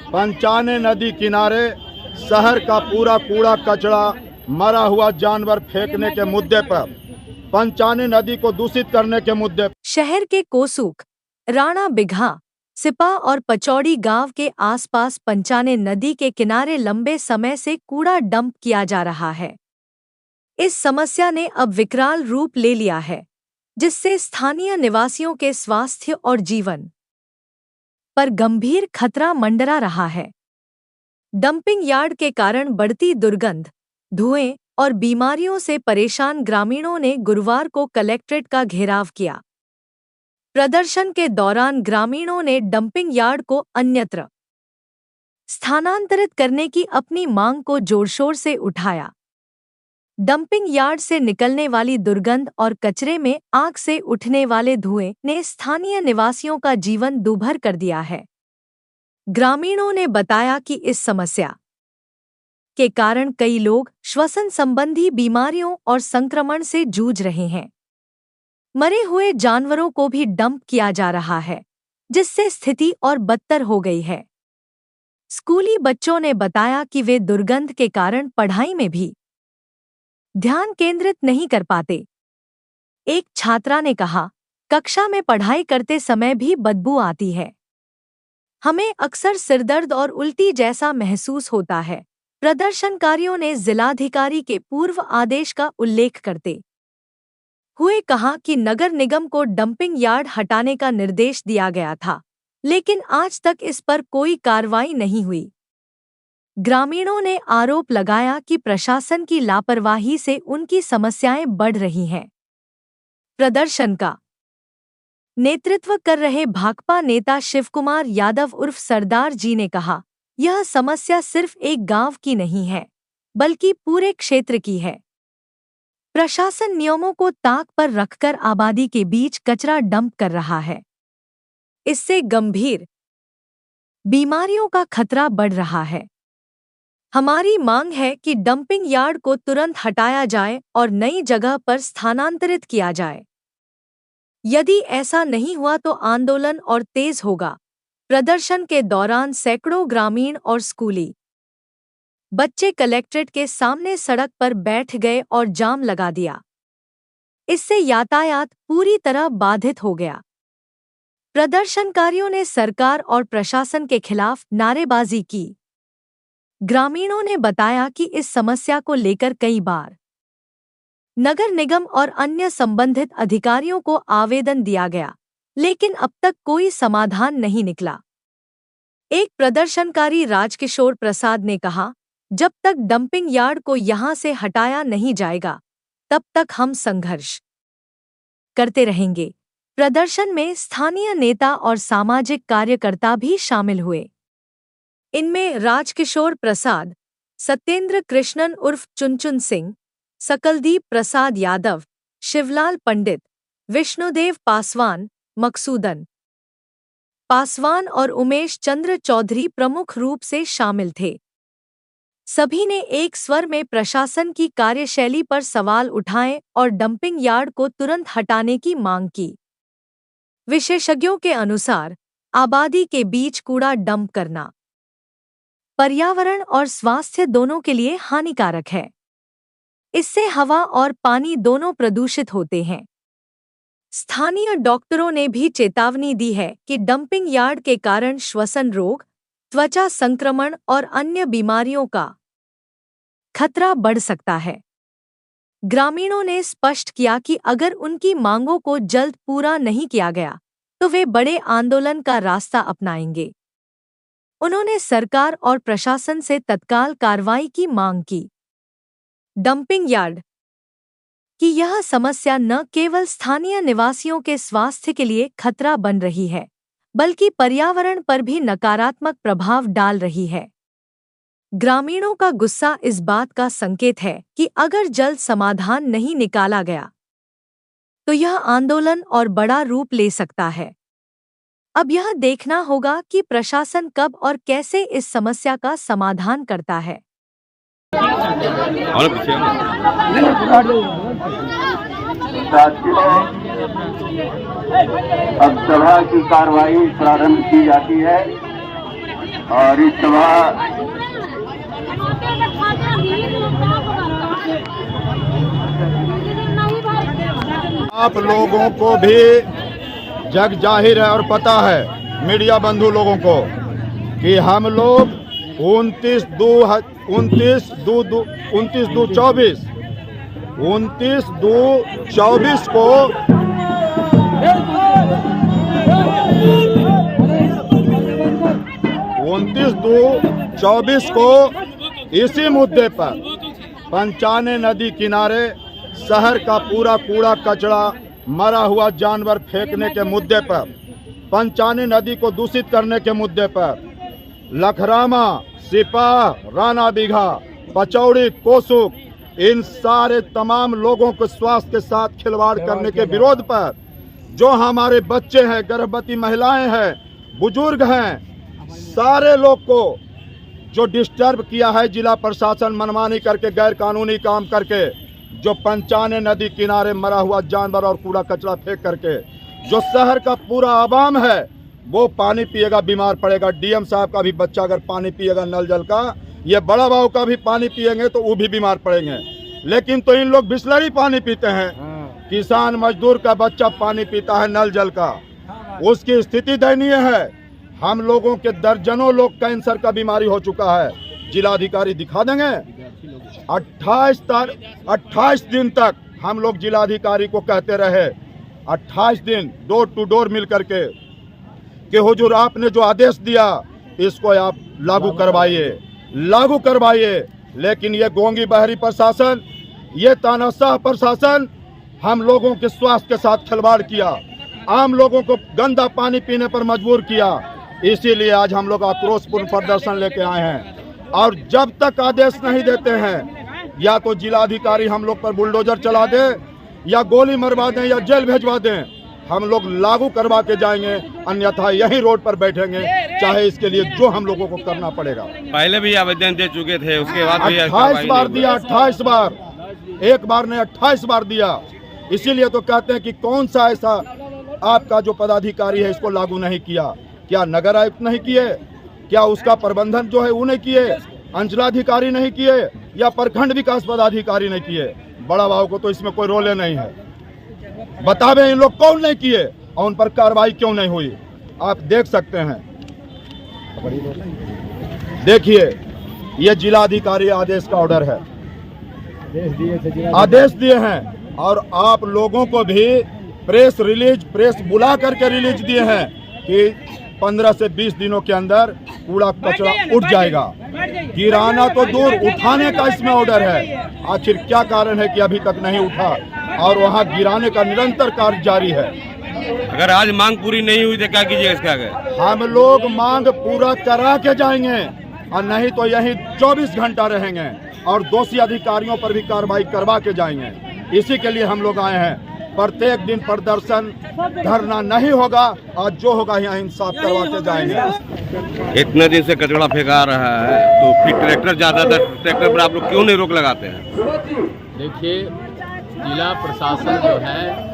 पंचाने नदी किनारे शहर का पूरा कूड़ा कचरा, मरा हुआ जानवर फेंकने के मुद्दे पर, पंचाने नदी को दूषित करने के मुद्दे पर शहर के कोसूख, राणा बिघा, सिपा और पचौड़ी गांव के आसपास पंचाने नदी के किनारे लंबे समय से कूड़ा डंप किया जा रहा है। इस समस्या ने अब विकराल रूप ले लिया है, जिससे स्थानीय निवासियों के स्वास्थ्य और जीवन पर गंभीर खतरा मंडरा रहा है। डंपिंग यार्ड के कारण बढ़ती दुर्गंध, धुएं और बीमारियों से परेशान ग्रामीणों ने गुरुवार को कलेक्ट्रेट का घेराव किया। प्रदर्शन के दौरान ग्रामीणों ने डंपिंग यार्ड को अन्यत्र स्थानांतरित करने की अपनी मांग को जोरशोर से उठाया। डंपिंग यार्ड से निकलने वाली दुर्गंध और कचरे में आग से उठने वाले धुएं ने स्थानीय निवासियों का जीवन दूभर कर दिया है। ग्रामीणों ने बताया कि इस समस्या के कारण कई लोग श्वसन संबंधी बीमारियों और संक्रमण से जूझ रहे हैं। मरे हुए जानवरों को भी डंप किया जा रहा है, जिससे स्थिति और बदतर हो गई है। स्कूली बच्चों ने बताया कि वे दुर्गंध के कारण पढ़ाई में भी ध्यान केंद्रित नहीं कर पाते। एक छात्रा ने कहा, कक्षा में पढ़ाई करते समय भी बदबू आती है। हमें अक्सर सिरदर्द और उल्टी जैसा महसूस होता है। प्रदर्शनकारियों ने जिलाधिकारी के पूर्व आदेश का उल्लेख करते हुए कहा कि नगर निगम को डंपिंग यार्ड हटाने का निर्देश दिया गया था, लेकिन आज तक इस पर कोई कार्रवाई नहीं हुई। ग्रामीणों ने आरोप लगाया कि प्रशासन की लापरवाही से उनकी समस्याएं बढ़ रही हैं। प्रदर्शन का नेतृत्व कर रहे भाकपा नेता शिवकुमार यादव उर्फ सरदार जी ने कहा, यह समस्या सिर्फ एक गांव की नहीं है, बल्कि पूरे क्षेत्र की है। प्रशासन नियमों को ताक पर रखकर आबादी के बीच कचरा डंप कर रहा है। इससे गंभीर बीमारियों का खतरा बढ़ रहा है। हमारी मांग है कि डंपिंग यार्ड को तुरंत हटाया जाए और नई जगह पर स्थानांतरित किया जाए। यदि ऐसा नहीं हुआ तो आंदोलन और तेज होगा। प्रदर्शन के दौरान सैकड़ों ग्रामीण और स्कूली बच्चे कलेक्ट्रेट के सामने सड़क पर बैठ गए और जाम लगा दिया। इससे यातायात पूरी तरह बाधित हो गया। प्रदर्शनकारियों ने सरकार और प्रशासन के खिलाफ नारेबाजी की। ग्रामीणों ने बताया कि इस समस्या को लेकर कई बार नगर निगम और अन्य संबंधित अधिकारियों को आवेदन दिया गया, लेकिन अब तक कोई समाधान नहीं निकला। एक प्रदर्शनकारी राजकिशोर प्रसाद ने कहा, जब तक डंपिंग यार्ड को यहां से हटाया नहीं जाएगा, तब तक हम संघर्ष करते रहेंगे। प्रदर्शन में स्थानीय नेता और सामाजिक कार्यकर्ता भी शामिल हुए। इनमें राजकिशोर प्रसाद, सत्येंद्र कृष्णन उर्फ चुनचुन सिंह, सकलदीप प्रसाद यादव, शिवलाल पंडित, विष्णुदेव पासवान, मकसूदन पासवान और उमेश चंद्र चौधरी प्रमुख रूप से शामिल थे। सभी ने एक स्वर में प्रशासन की कार्यशैली पर सवाल उठाए और डंपिंग यार्ड को तुरंत हटाने की मांग की। विशेषज्ञों के अनुसार आबादी के बीच कूड़ा डंप करना पर्यावरण और स्वास्थ्य दोनों के लिए हानिकारक है। इससे हवा और पानी दोनों प्रदूषित होते हैं। स्थानीय डॉक्टरों ने भी चेतावनी दी है कि डंपिंग यार्ड के कारण श्वसन रोग, त्वचा संक्रमण और अन्य बीमारियों का खतरा बढ़ सकता है। ग्रामीणों ने स्पष्ट किया कि अगर उनकी मांगों को जल्द पूरा नहीं किया गया, तो वे बड़े आंदोलन का रास्ता अपनाएंगे। उन्होंने सरकार और प्रशासन से तत्काल कार्रवाई की मांग की। डंपिंग यार्ड कि यह समस्या न केवल स्थानीय निवासियों के स्वास्थ्य के लिए खतरा बन रही है, बल्कि पर्यावरण पर भी नकारात्मक प्रभाव डाल रही है। ग्रामीणों का गुस्सा इस बात का संकेत है कि अगर जल्द समाधान नहीं निकाला गया, तो यह आंदोलन और बड़ा रूप ले सकता है। अब यह देखना होगा कि प्रशासन कब और कैसे इस समस्या का समाधान करता है। अब सभा की कार्रवाई प्रारंभ की जाती है। और इस सभा आप लोगों को भी जग जाहिर है और पता है, मीडिया बंधु लोगों को, कि हम लोग 29/2/24 को 29/2/24 को इसी मुद्दे पर पंचाने नदी किनारे शहर का पूरा कूड़ा कचरा, मरा हुआ जानवर फेंकने के मुद्दे पर, पंचाने नदी को दूषित करने के मुद्दे पर लखरामा, सिपाह, राना बीघा, पचौड़ी, कोसुक, इन सारे तमाम लोगों को स्वास्थ्य के साथ खिलवाड़ करने के विरोध पर, जो हमारे बच्चे हैं, गर्भवती महिलाएं हैं, बुजुर्ग हैं, सारे लोग को जो डिस्टर्ब किया है जिला प्रशासन मनमानी करके, गैर कानूनी काम करके, जो पंचाने नदी किनारे मरा हुआ जानवर और कूड़ा कचरा फेंक करके, जो शहर का पूरा आवाम है वो पानी पिएगा बीमार पड़ेगा। डीएम साहब का भी बच्चा अगर पानी पिएगा नल जल का, ये बड़ा बाबू का भी पानी पिएंगे तो वो भी बीमार पड़ेंगे। लेकिन तो इन लोग बिस्लरी पानी पीते हैं, किसान मजदूर का बच्चा पानी पीता है नल जल का, उसकी स्थिति दयनीय है। हम लोगों के दर्जनों लोग कैंसर का बीमारी हो चुका है। जिलाधिकारी दिखा देंगे। 28 दिन तक हम लोग जिलाधिकारी को कहते रहे, 28 दिन डोर टू डोर मिल करके कि हुजूर आपने जो आदेश दिया इसको आप लागू करवाइए। लेकिन ये गोंगी बहरी प्रशासन, ये तानाशाह प्रशासन हम लोगों के स्वास्थ्य के साथ खिलवाड़ किया, आम लोगों को गंदा पानी पीने पर मजबूर किया। इसीलिए आज हम लोग आक्रोशपूर्ण प्रदर्शन लेके आए हैं। और जब तक आदेश नहीं देते हैं, या तो जिलाधिकारी हम लोग पर बुलडोजर चला दे, या गोली मरवा दें, या जेल भेजवा दें, हम लोग लागू करवा के जाएंगे, अन्यथा यही रोड पर बैठेंगे, चाहे इसके लिए जो हम लोगों को करना पड़ेगा। पहले भी आवेदन दे चुके थे, उसके बाद भी 28 बार दिया, 28 बार, एक बार नहीं 28 बार दिया। इसीलिए तो कहते हैं कि कौन सा ऐसा आपका जो पदाधिकारी है इसको लागू नहीं किया। क्या नगर आयुक्त नहीं किए? क्या उसका प्रबंधन जो है वो नहीं किए? अंचलाधिकारी नहीं किए? या प्रखंड विकास पदाधिकारी नहीं किए? बड़ा बाबू को तो इसमें कोई रोल नहीं है। बतावे इन लोग कौन नहीं किए और उन पर कार्रवाई क्यों नहीं हुई। आप देख सकते हैं, देखिए ये जिलाधिकारी आदेश का ऑर्डर है, आदेश दिए हैं। और आप लोगों को भी प्रेस बुला करके रिलीज दिए हैं कि 15 से 20 दिनों के अंदर कूड़ा कचरा उठ जाएगा। गिराना तो दूर, उठाने का इसमें ऑर्डर है। आखिर क्या कारण है कि अभी तक नहीं उठा और वहां गिराने का निरंतर कार्य जारी है। अगर आज मांग पूरी नहीं हुई तो क्या कीजिएगा इसके आगे? हम लोग मांग पूरा करा के जाएंगे और नहीं तो यही 24 घंटा रहेंगे और दोषी अधिकारियों पर भी कार्रवाई करवा के जाएंगे। इसी के लिए हम लोग आए हैं। प्रत्येक दिन प्रदर्शन, धरना नहीं होगा, आज जो होगा यहाँ इंसाफ करवा के जाएंगे। इतने दिन से कचरा फेंका रहा है तो फिर ट्रैक्टर ज्यादा था, ट्रैक्टर पर आप लोग क्यों नहीं रोक लगाते हैं? देखिए, जिला प्रशासन जो है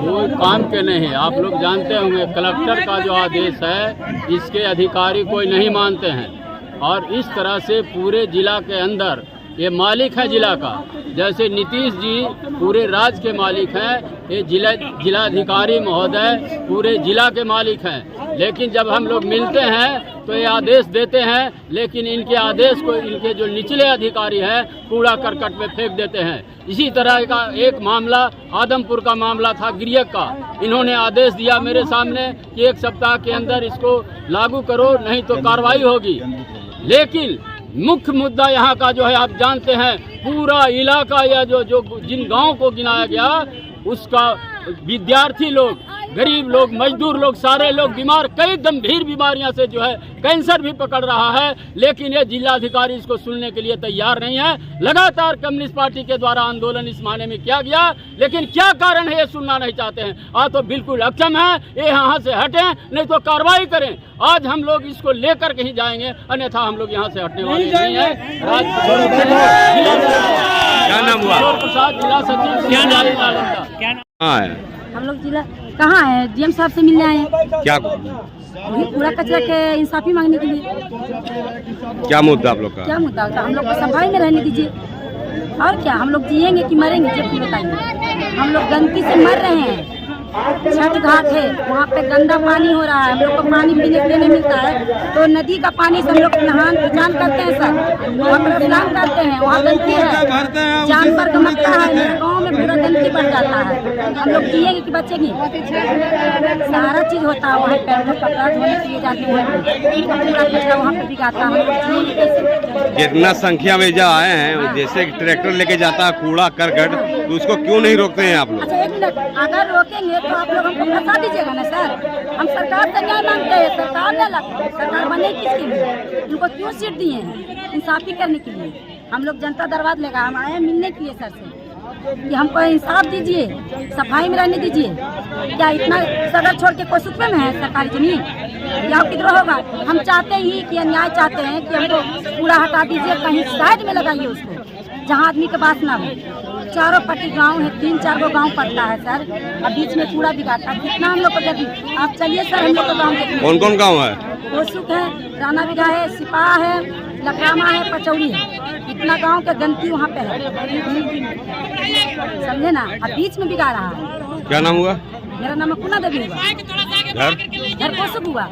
वो काम के नहीं है। आप लोग जानते होंगे कलेक्टर का जो आदेश है इसके अधिकारी कोई नहीं मानते हैं और इस तरह से पूरे जिला के अंदर ये मालिक है जिला का। जैसे नीतीश जी पूरे राज्य के मालिक हैं, ये जिलाधिकारी महोदय पूरे जिला के मालिक हैं। लेकिन जब हम लोग मिलते हैं तो ये आदेश देते हैं, लेकिन इनके आदेश को इनके जो निचले अधिकारी हैं कूड़ा करकट में फेंक देते हैं। इसी तरह का एक मामला आदमपुर का मामला था, गिरियक का। इन्होंने आदेश दिया मेरे सामने कि 1 सप्ताह के अंदर इसको लागू करो, नहीं तो कार्रवाई होगी। लेकिन मुख्य मुद्दा यहाँ का जो है आप जानते हैं, पूरा इलाका या जो जिन गांव को गिनाया गया उसका विद्यार्थी लोग, गरीब लोग, मजदूर लोग, सारे लोग बीमार, कई गंभीर बीमारियां से जो है कैंसर भी पकड़ रहा है। लेकिन ये जिलाधिकारी इसको सुनने के लिए तैयार नहीं है। लगातार कम्युनिस्ट पार्टी के द्वारा आंदोलन इस मायने में किया गया, लेकिन क्या कारण है ये सुनना नहीं चाहते हैं। तो बिल्कुल अक्षम है, ये यहाँ से हटें, नहीं तो कार्रवाई करें। आज हम लोग इसको लेकर कहीं जाएंगे, अन्यथा हम लोग यहाँ से हटने वाले नहीं है। क्या नाम हुआ? प्रसाद, जिला सचिव। हाँ, हम लोग जिला कहाँ है? डीएम साहब से मिलने आए हैं। क्या वही कूड़ा कचरा के इंसाफी मांगने के लिए। क्या मुद्दा आप लोग का? क्या मुद्दा होता है? हम लोग को सफाई में रहने दीजिए। और क्या हम लोग जिएंगे कि मरेंगे, जब भी बताइए। हम लोग गंदगी से मर रहे हैं। छठ घाट है, वहाँ पे गंदा पानी हो रहा है, हम लोग को पानी पीने के लिए नहीं मिलता है। तो नदी का पानी से हम लोग नहान स्नान करते हैं सर, वहाँ पर स्नान करते हैं, वहाँ गंदगी है, जानवर का मरता है, मेरे गाँव में पूरा गंदगी बढ़ जाता है। हम लोग जिएंगे कि बचेंगे? सारा चीज़ होता है वहाँ पे। हम लोग कपड़ा धोने के लिए जाते हैं, पूरा कचरा वहाँ पे बिगाता है, हम लोग जिएंगे कैसे? जितना संख्या में जो आए हैं, जैसे ट्रैक्टर लेके जाता है कूड़ा करकट, तो उसको क्यों नहीं रोकते हैं आप लोग? अच्छा एक मिनट, अगर रोकेंगे तो आप लोग हमको फंसा दीजिएगा ना सर। हम सरकार से न्याय मांगते हैं, सरकार ने सरकार बने किसके लिए? उनको क्यों सीट दिए हैं? इंसाफी करने के लिए। हम लोग जनता दरबार लेगा, हम आए हैं मिलने के लिए सर से कि हमको इंसाफ दीजिए, सफाई में रहने दीजिए। क्या इतना सदर छोड़ के कोई सुपे में है सरकारी जमीन? या किधर होगा? हम चाहते ही कि न्याय चाहते हैं कि हमको कूड़ा हटा दीजिए, कहीं साइड में लगाइए उसको, जहाँ आदमी के पास ना हो। चारों पट्टी गांव है, 3-4 गो गांव पड़ता है सर, और बीच में कूड़ा बिगाता है। कितना हम लोग को गति? आप चलिए सर, हम लोग को गाँव देखिए। कौन कौन गाँव है? कोसुक है, राना बिघा है, सिपाह है, लखरामा है, पचौड़ी है। इतना गांव के गंदगी वहाँ पे है, समझे ना? अब बीच में बिगा रहा है। क्या नाम हुआ? मेरा नाम कुना देवी हुआ, घर घर कोसुक हुआ।